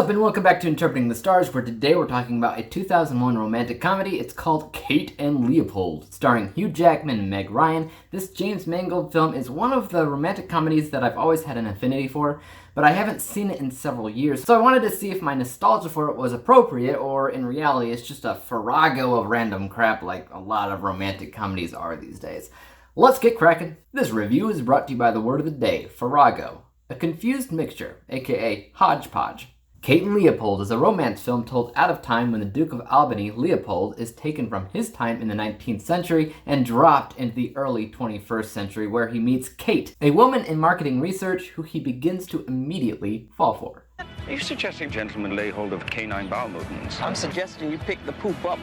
up, and welcome back to Interpreting the Stars, where today we're talking about a 2001 romantic comedy. It's called Kate and Leopold, starring Hugh Jackman and Meg Ryan. This James Mangold film is one of the romantic comedies that I've always had an affinity for, but I haven't seen it in several years, so I wanted to see if my nostalgia for it was appropriate, or in reality it's just a farrago of random crap like a lot of romantic comedies are these days. Let's get cracking. This review is brought to you by the word of the day, farrago, a confused mixture, aka hodgepodge. Kate and Leopold is a romance film told out of time when the Duke of Albany, Leopold, is taken from his time in the 19th century and dropped into the early 21st century, where he meets Kate, a woman in marketing research who he begins to immediately fall for. Are you suggesting gentlemen lay hold of canine bowel movements? I'm suggesting you pick the poop up.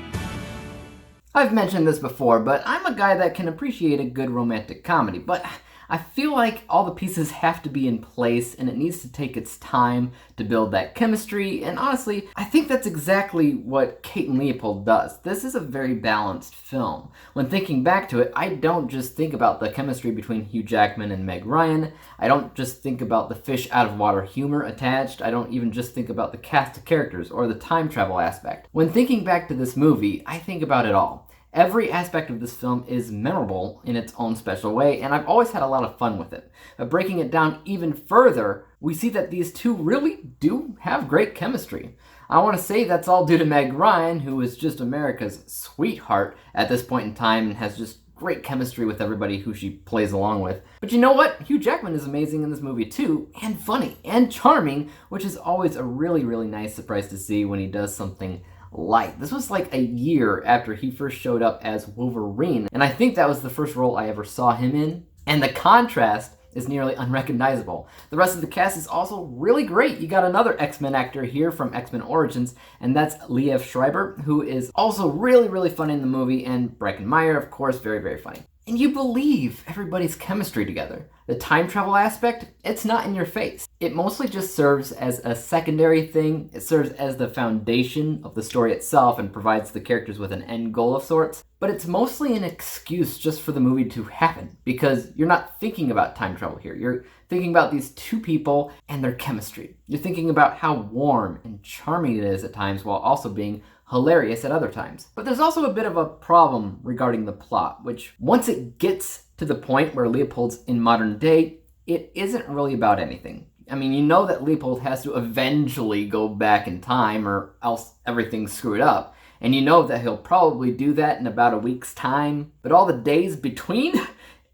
I've mentioned this before, but I'm a guy that can appreciate a good romantic comedy, but I feel like all the pieces have to be in place and it needs to take its time to build that chemistry, and honestly, I think that's exactly what Kate and Leopold does. This is a very balanced film. When thinking back to it, I don't just think about the chemistry between Hugh Jackman and Meg Ryan. I don't just think about the fish out of water humor attached. I don't even just think about the cast of characters or the time travel aspect. When thinking back to this movie, I think about it all. Every aspect of this film is memorable in its own special way, and I've always had a lot of fun with it. But breaking it down even further, we see that these two really do have great chemistry. I want to say that's all due to Meg Ryan, who is just America's sweetheart at this point in time and has just great chemistry with everybody who she plays along with. But you know what? Hugh Jackman is amazing in this movie too, and funny, and charming, which is always a really, really nice surprise to see when he does something light. This was like a year after he first showed up as Wolverine, and I think that was the first role I ever saw him in, and the contrast is nearly unrecognizable. The rest of the cast is also really great. You got another X-Men actor here from X-Men Origins, and that's Liev Schreiber, who is also really, really funny in the movie, and Breckin Meyer, of course, very, very funny. And you believe everybody's chemistry together. The time travel aspect, it's not in your face. It mostly just serves as a secondary thing. It serves as the foundation of the story itself and provides the characters with an end goal of sorts. But it's mostly an excuse just for the movie to happen, because you're not thinking about time travel here. You're thinking about these two people and their chemistry. You're thinking about how warm and charming it is at times while also being hilarious at other times. But there's also a bit of a problem regarding the plot, which once it gets to the point where Leopold's in modern day, it isn't really about anything. I mean, you know that Leopold has to eventually go back in time or else everything's screwed up. And you know that he'll probably do that in about a week's time. But all the days between,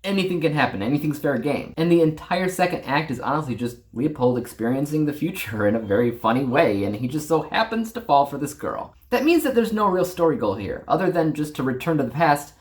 anything can happen. Anything's fair game. And the entire second act is honestly just Leopold experiencing the future in a very funny way, and he just so happens to fall for this girl. That means that there's no real story goal here, other than just to return to the past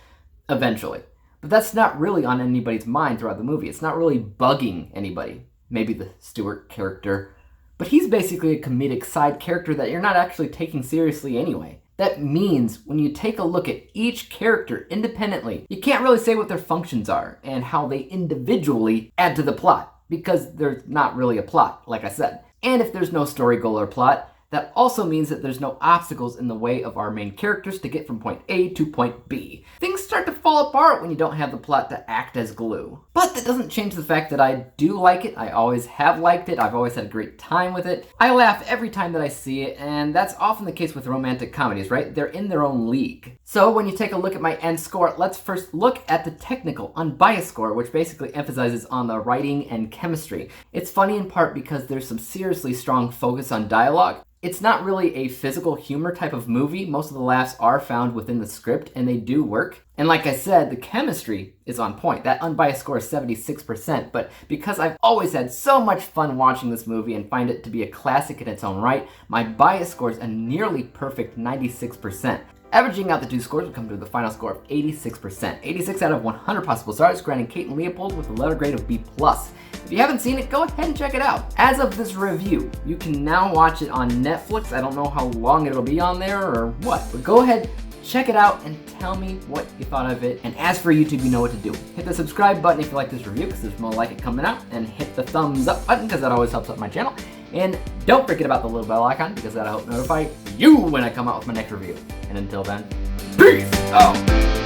eventually. But that's not really on anybody's mind throughout the movie. It's not really bugging anybody. Maybe the Stewart character. But he's basically a comedic side character that you're not actually taking seriously anyway. That means when you take a look at each character independently, you can't really say what their functions are and how they individually add to the plot, because there's not really a plot, like I said. And if there's no story goal or plot, that also means that there's no obstacles in the way of our main characters to get from point A to point B. Things start to fall apart when you don't have the plot to act as glue. But that doesn't change the fact that I do like it. I always have liked it. I've always had a great time with it. I laugh every time that I see it, and that's often the case with romantic comedies, right? They're in their own league. So when you take a look at my end score, let's first look at the technical, unbiased score, which basically emphasizes on the writing and chemistry. It's funny in part because there's some seriously strong focus on dialogue. It's not really a physical humor type of movie. Most of the laughs are found within the script, and they do work. And like I said, the chemistry is on point. That unbiased score is 76%, but because I've always had so much fun watching this movie and find it to be a classic in its own right, my bias score is a nearly perfect 96%. Averaging out the two scores would come to the final score of 86%. 86 out of 100 possible stars, granting Kate and Leopold with a letter grade of B+. If you haven't seen it, go ahead and check it out. As of this review, you can now watch it on Netflix. I don't know how long it'll be on there or what, but go ahead, check it out, and tell me what you thought of it. And as for YouTube, you know what to do. Hit the subscribe button if you like this review, because there's more like it coming out, and hit the thumbs up button, because that always helps out my channel. And don't forget about the little bell icon, because that'll help notify you when I come out with my next review. And until then, peace out!